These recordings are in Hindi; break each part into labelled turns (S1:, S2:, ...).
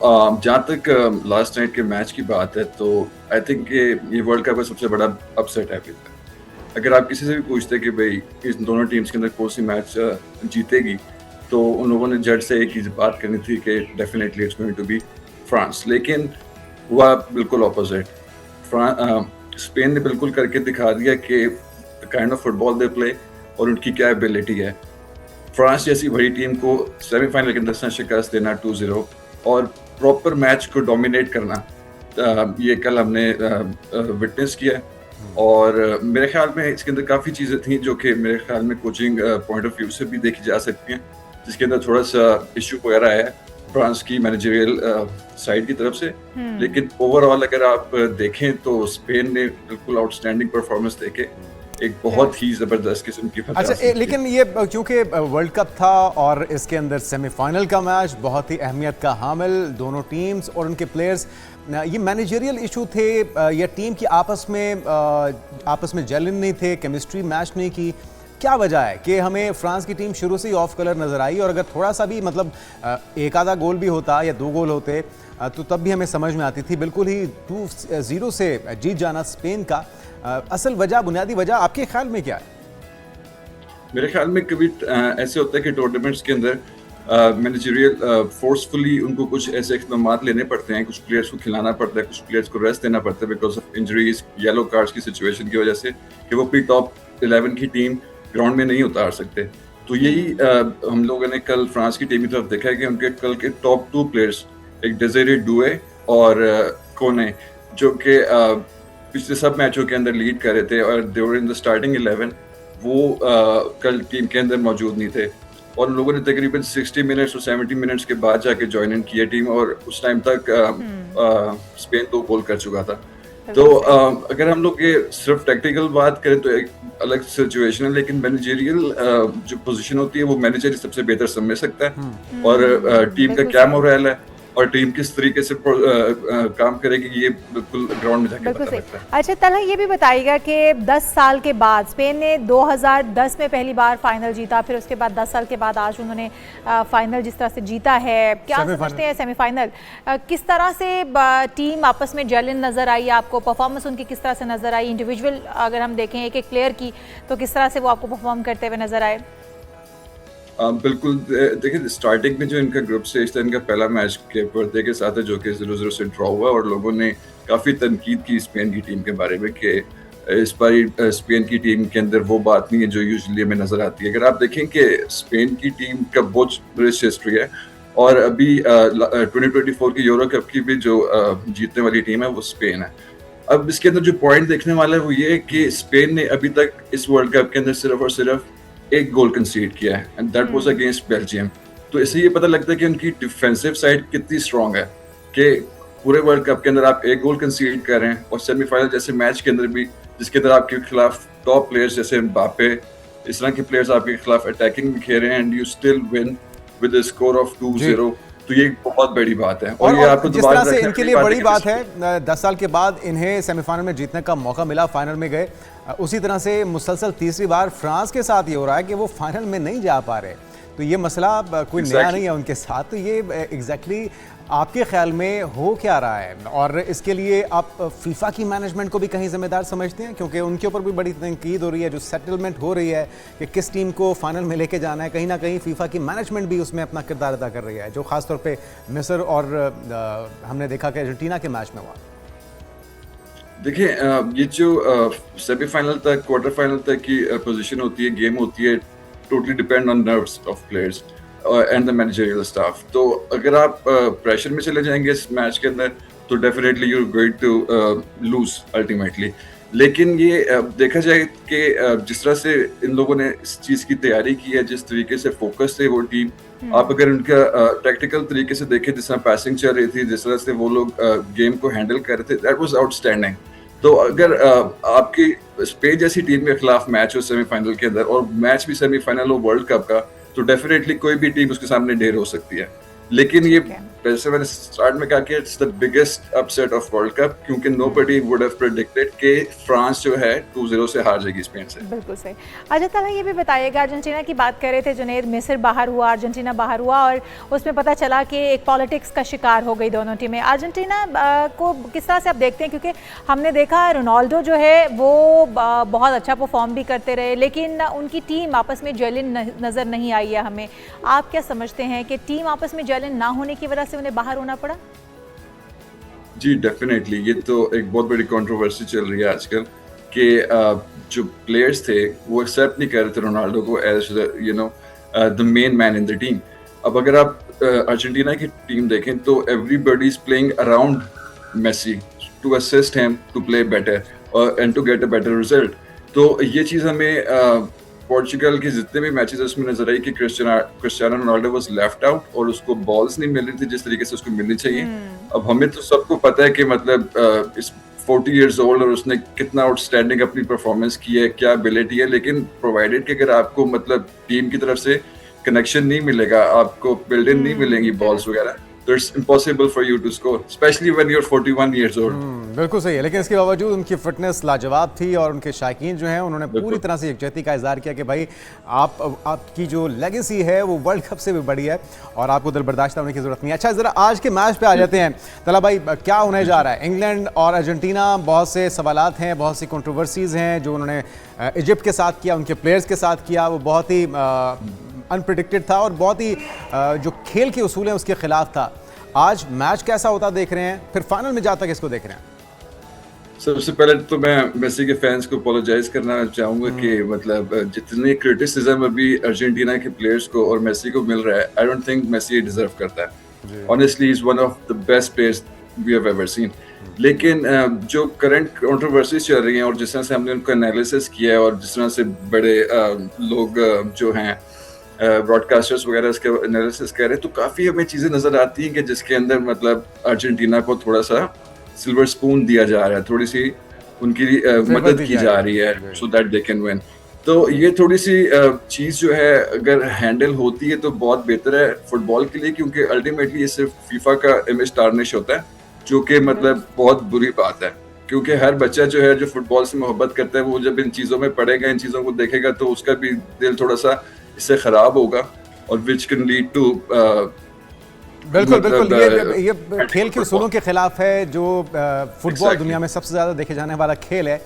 S1: जहाँ तक लास्ट नाइट के मैच की बात है तो आई थिंक ये वर्ल्ड कप का सबसे बड़ा अपसेट है अभी तक। अगर आप किसी से भी पूछते कि भाई इस दोनों टीम्स के अंदर कौन सी मैच जीतेगी, तो उन लोगों ने जज से एक ही बात करनी थी कि definitely it's going to be France. लेकिन हुआ बिल्कुल ऑपोजिट। स्पेन ने बिल्कुल करके दिखा दिया कि kind of football they play और उनकी क्या एबिलिटी है। फ्रांस जैसी बड़ी टीम को सेमीफाइनल के अंदर शिकस्त देना 2-0 और प्रॉपर मैच को डोमिनेट करना, ये कल हमने विटनेस किया। और मेरे ख्याल में इसके अंदर काफ़ी चीज़ें थी जो कि मेरे ख्याल में कोचिंग पॉइंट ऑफ व्यू से भी देखी जा सकती हैं, जिसके अंदर थोड़ा सा इशू वगैरह है फ्रांस की मैनेजरियल साइड की तरफ से। लेकिन ओवरऑल अगर आप देखें तो स्पेन ने बिल्कुल आउटस्टैंडिंग परफॉर्मेंस देके एक बहुत ही जबरदस्त किस्म की फतह
S2: अच्छा,
S1: हासिल की।
S2: लेकिन ये क्योंकि वर्ल्ड कप था और इसके अंदर सेमीफाइनल का मैच बहुत ही अहमियत का हामिल, दोनों टीम्स और उनके प्लेयर्स, ये मैनेजरियल इशू थे या टीम की आपस में जेलिन नहीं थे, केमिस्ट्री मैच नहीं की, क्या वजह है कि हमें फ्रांस की टीम शुरू से ही ऑफ कलर नजर आई? और अगर थोड़ा सा भी मतलब एक आधा गोल भी होता या दो गोल होते तो तब भी हमें समझ में आती थी। बिल्कुल ही 2-0 से जीत जाना स्पेन का, असल वजह, बुनियादी वजह आपके ख्याल में क्या है?
S1: मेरे ख्याल में कभी ऐसे होता है कि टूर्नामेंट्स के अंदर मैनेजरियल फोर्सफुली उनको कुछ ऐसे इक़दामात लेने पड़ते हैं, कुछ प्लेयर्स को खिलाना पड़ता है, कुछ प्लेयर्स को रेस्ट देना पड़ता है because of injuries, yellow cards की सिचुएशन की वजह से, कि वो अपनी टॉप 11 की टीम ग्राउंड में नहीं उतार सकते। तो यही हम लोगों ने कल फ्रांस की टीम की तरफ देखा है कि उनके कल के टॉप 2 प्लेयर्स, एक डेज़िरे डुए और कोने, जो कि पिछले सब मैचों के अंदर लीड कर रहे थे और दे वर इन द स्टार्टिंग 11, वो कल टीम के अंदर मौजूद नहीं थे। और उन लोगों ने तकरीबन 60 मिनट्स और 70 मिनट्स के बाद जाके ज्वाइन इन किया टीम, और उस टाइम तक स्पेन 2 गोल कर चुका था। तो अगर हम लोग ये सिर्फ टेक्निकल बात करें तो एक अलग सिचुएशन है, लेकिन मैनेजरियल जो पोजीशन होती है वो मैनेजर सबसे बेहतर समझ सकता है और टीम का क्या मोरल है और टीम किस तरीके से काम करेगी, ये बिल्कुल ग्राउंड में जाके पता लगता है।
S3: अच्छा तलहा, ये भी बताइएगा कि 10 साल के बाद स्पेन ने 2010 में पहली बार फाइनल जीता, फिर उसके बाद 10 साल के बाद आज उन्होंने फाइनल जिस तरह से जीता है, क्या समझते हैं सेमीफाइनल किस तरह से टीम आपस में जेलिन नजर आई आपको? परफॉर्मेंस उनकी किस तरह से नजर आई? इंडिविजुअल अगर हम देखें एक एक प्लेयर की, तो किस तरह से वो आपको परफॉर्म करते हुए नजर आए?
S1: बिल्कुल, देखिए स्टार्टिंग में जो इनका ग्रुप स्टेज था, इनका पहला मैच के पर्दे के साथ है जो कि 0-0 से ड्रॉ हुआ, और लोगों ने काफ़ी तनकीद की स्पेन की टीम के बारे में कि इस बार स्पेन की टीम के अंदर वो बात नहीं है जो यूजुअली हमें नज़र आती है। अगर आप देखें कि स्पेन की टीम का बहुत रिच हिस्ट्री है, और अभी 2024 की यूरो कप की भी जो जीतने वाली टीम है वो स्पेन है। अब इसके अंदर जो पॉइंट देखने वाला है वो ये है कि स्पेन ने अभी तक इस वर्ल्ड कप के अंदर सिर्फ और सिर्फ एक गोल कंसीड किया है, and that was against Belgium. तो इससे ये पता लगता है कि उनकी डिफेंसिव साइड कितनी स्ट्रांग है कि पूरे वर्ल्ड कप के अंदर आप एक गोल कंसीड कर रहे हैं, और सेमीफाइनल जैसे मैच के अंदर भी, जिसके अंदर आपके खिलाफ टॉप प्लेयर्स जैसे एम्बापे, इस तरह के प्लेयर्स आपके खिलाफ अटैकिंग में खेल रहे हैं, and you still win with a score of 2-0। तो ये बहुत बड़ी बात है, और ये आपको
S2: जिस तरह से इनके लिए बड़ी बात है 10 साल के बाद इन्हें सेमीफाइनल में जीतने का मौका मिला, फाइनल में गए, उसी तरह से मुसलसल तीसरी बार फ्रांस के साथ ये हो रहा है कि वो फाइनल में नहीं जा पा रहे। तो ये मसला कोई नया नहीं है उनके साथ। तो ये एग्जैक्टली आपके ख्याल में हो क्या रहा है, और इसके लिए आप फीफा की मैनेजमेंट को भी कहीं जिम्मेदार समझते हैं? क्योंकि उनके ऊपर भी बड़ी तनकीद हो रही है, जो सेटलमेंट हो रही है कि किस टीम को फाइनल में लेके जाना है, कहीं ना कहीं फीफा की मैनेजमेंट भी उसमें अपना किरदार अदा कर रही है, जो खासतौर पे मिस्र और हमने देखा कि अर्जेंटीना के मैच में हुआ।
S1: देखिए, ये जो सेमीफाइनल तक, क्वार्टर फाइनल तक की पोजीशन होती है, गेम होती है, totally depend on nerves of players and the managerial staff. तो अगर आप प्रेशर में चले जाएंगे इस मैच के अंदर तो definitely you are going to lose ultimately. लेकिन ये देखा जाए कि जिस तरह से इन लोगों ने इस चीज़ की तैयारी की है, जिस तरीके से फोकस थे वो टीम, आप अगर उनका टैक्टिकल तरीके से देखें, जिस तरह पैसिंग चल रही थी, जिस तरह से वो लोग गेम को हैंडल कर रहे थे, दैट वाज आउटस्टैंडिंग। तो अगर आपकी स्पेन जैसी टीम के खिलाफ मैच हो सेमीफाइनल के अंदर, और मैच भी सेमीफाइनल हो वर्ल्ड कप का, तो डेफिनेटली कोई भी टीम उसके सामने ढेर हो सकती है। लेकिन ये
S3: ठीक है।
S1: जैसे मैंने स्टार्ट में कहा कि it's the biggest upset of world cup, क्योंकि नोबडी वुड हैव प्रेडिक्टेड कि फ्रांस जो है 2-0 से हार जाएगी स्पेन से।
S3: बिल्कुल सही। अच्छा तला ये भी बताइएगा, अर्जेंटीना की बात कर रहे थे जुनैद, मिस्र बाहर हुआ, अर्जेंटीना बाहर हुआ और उसमें पता चला कि एक पॉलिटिक्स का शिकार हो गई दोनों टीमें। अर्जेंटीना को किस तरह से आप देखते हैं, क्योंकि हमने देखा रोनाल्डो जो है वो बहुत अच्छा परफॉर्म भी करते रहे, लेकिन उनकी टीम आपस में जेलिन नज़र नहीं आई है हमें। आप क्या समझते हैं कि टीम आपस में जेलिन ना होने की वजह से उन्हें बाहर होना पड़ा?
S1: जी डेफिनेटली, ये तो एक बहुत बड़ी कंट्रोवर्सी चल रही है आजकल कि जो प्लेयर्स थे वो एक्सेप्ट नहीं कर रहे थे रोनाल्डो को as the main man in the team. अब अगर आप अर्जेंटीना की टीम देखें तो everybody is playing around Messi to assist him to play better and to get a better result. तो ये चीज़ हमें पोर्चुगल के जितने भी मैचेस उसमें नजर आई कि Cristiano Ronaldo was left out और उसको बॉल्स नहीं मिल रही थी जिस तरीके से उसको मिलनी चाहिए। अब हमें तो सबको पता है कि मतलब इस 40 इयर्स ओल्ड और उसने कितना आउटस्टैंडिंग अपनी परफॉर्मेंस की है, क्या एबिलिटी है, लेकिन प्रोवाइडेड कि अगर आपको मतलब टीम की तरफ से कनेक्शन नहीं मिलेगा, आपको बिल्ड इन नहीं मिलेंगी बॉल्स वगैरह, तो it's impossible for you to score, especially when you are 41 years old.
S2: बिल्कुल सही है, लेकिन इसके बावजूद उनकी फिटनेस लाजवाब थी और उनके शायकीन जो हैं उन्होंने पूरी तरह से यकजहती का इजहार किया कि भाई आपकी जो लेगेसी है वो वर्ल्ड कप से भी बड़ी है और आपको दिल बर्दाश्त होने की जरूरत नहीं है। अच्छा, जरा आज के मैच पे आ जाते हैं। तला भाई, क्या होने जा रहा है? इंग्लैंड और अर्जेंटीना, बहुत से सवालात हैं, बहुत सी कंट्रोवर्सीज हैं जो उन्होंने इजिप्ट के साथ किया, उनके प्लेयर्स के साथ किया, वो बहुत ही अनप्रिडिक्टेड था और बहुत ही जो खेल के उसूल हैं उसके खिलाफ था। आज मैच कैसा होता देख रहे हैं, फिर फाइनल में जाता किसको देख रहे हैं?
S1: सबसे पहले तो मैं मेसी के फैंस को अपोलोजाइज करना चाहूंगा कि मतलब जितनी क्रिटिसिज्म अभी अर्जेंटीना के प्लेयर्स को और मेसी को मिल रहा है, आई डोंट थिंक मेसी ये डिजर्व करता है। Honestly is one of the best players we have ever seen. लेकिन जो करंट कंट्रोवर्सीज चल रही हैं और जिस तरह से हमने उनका एनालिसिस किया है और जिस तरह से बड़े लोग जो हैं ब्रॉडकास्टर्स वगैरह इसके एनालिसिस कर रहे हैं, तो काफ़ी हमें चीज़ें नज़र आती हैं कि जिसके अंदर मतलब अर्जेंटीना को थोड़ा सा सिल्वर स्पून दिया जा रहा है, थोड़ी सी उनकी मदद की जा रही है so that they can win. तो ये थोड़ी सी चीज़ जो है अगर हैंडल होती है तो बहुत बेहतर है फुटबॉल के लिए, क्योंकि अल्टीमेटली ये सिर्फ फीफा का इमेज टार्निश होता है, जो कि मतलब बहुत बुरी बात है। क्योंकि हर बच्चा जो है जो फुटबॉल से मोहब्बत करता है वो जब इन चीज़ों में पढ़ेगा, इन चीज़ों को देखेगा, तो उसका भी दिल थोड़ा सा इससे खराब होगा और विच कैन लीड टू
S2: बिल्कुल बिल्कुल ये खेल के उसूलों के खिलाफ है। जो फुटबॉल दुनिया में सबसे ज़्यादा देखे जाने वाला खेल है,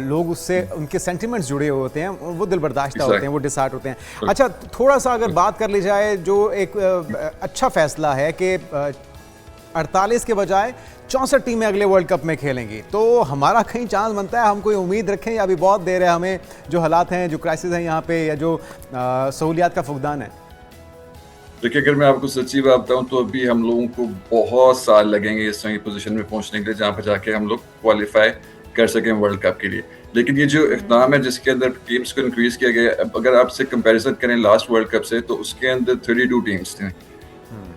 S2: लोग उससे उनके सेंटिमेंट्स जुड़े हुए होते हैं, वो दिल बर्दाश्त होते हैं, वो डिसहार्ट होते हैं। अच्छा, थोड़ा सा अगर बात कर ली जाए, जो एक अच्छा फैसला है कि 48 के बजाय 64 टीमें अगले वर्ल्ड कप में खेलेंगी, तो हमारा कहीं चांस बनता है? हम कोई उम्मीद रखें या अभी बहुत देर है? हमें जो हालात हैं, जो क्राइसिस हैं यहाँ पे, या जो सहूलियात का फुकदान है?
S1: देखिए, अगर मैं आपको सच्ची बात बताऊं तो अभी हम लोगों को बहुत साल लगेंगे इस सही पोजीशन में पहुंचने के लिए जहां पर जाके हम लोग क्वालिफाई कर सकें वर्ल्ड कप के लिए। लेकिन ये जो इक़दाम है जिसके अंदर टीम्स को इंक्रीज किया गया, अगर आपसे कंपैरिजन करें लास्ट वर्ल्ड कप से, तो उसके अंदर 32 टीम्स थे,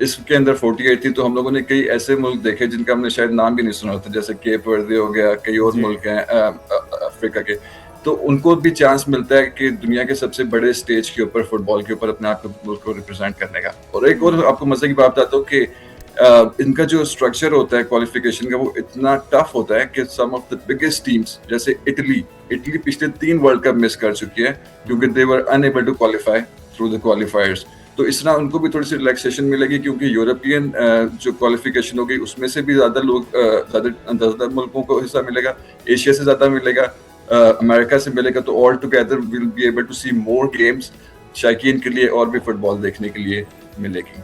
S1: इसके अंदर 48 थी। तो हम लोगों ने कई ऐसे मुल्क देखे जिनका हमने शायद नाम भी नहीं सुना होता, जैसे केप वर्दे हो गया, कई और मुल्क हैं अफ्रीका के, तो उनको भी चांस मिलता है कि दुनिया के सबसे बड़े स्टेज के ऊपर, फुटबॉल के ऊपर अपने आप मुल्क को रिप्रेजेंट करने का। और एक और आपको मजे की बात बताता हूँ कि इनका जो स्ट्रक्चर होता है क्वालिफिकेशन का, वो इतना टफ होता है कि सम ऑफ द बिगेस्ट टीम्स जैसे इटली पिछले 3 वर्ल्ड कप मिस कर चुकी है क्योंकि दे वर unable to qualify through the क्वालिफायर्स। तो इस तरह उनको भी थोड़ी सी रिलैक्सेशन मिलेगी, क्योंकि यूरोपियन जो क्वालिफिकेशन होगी उसमें से भी ज़्यादा लोग ज़्यादा मुल्कों को हिस्सा मिलेगा, एशिया से ज़्यादा मिलेगा, अमेरिका से मिलेगा। तो all together will be able to see more games, शायकीन के लिए और भी फुटबॉल देखने के लिए मिलेगी।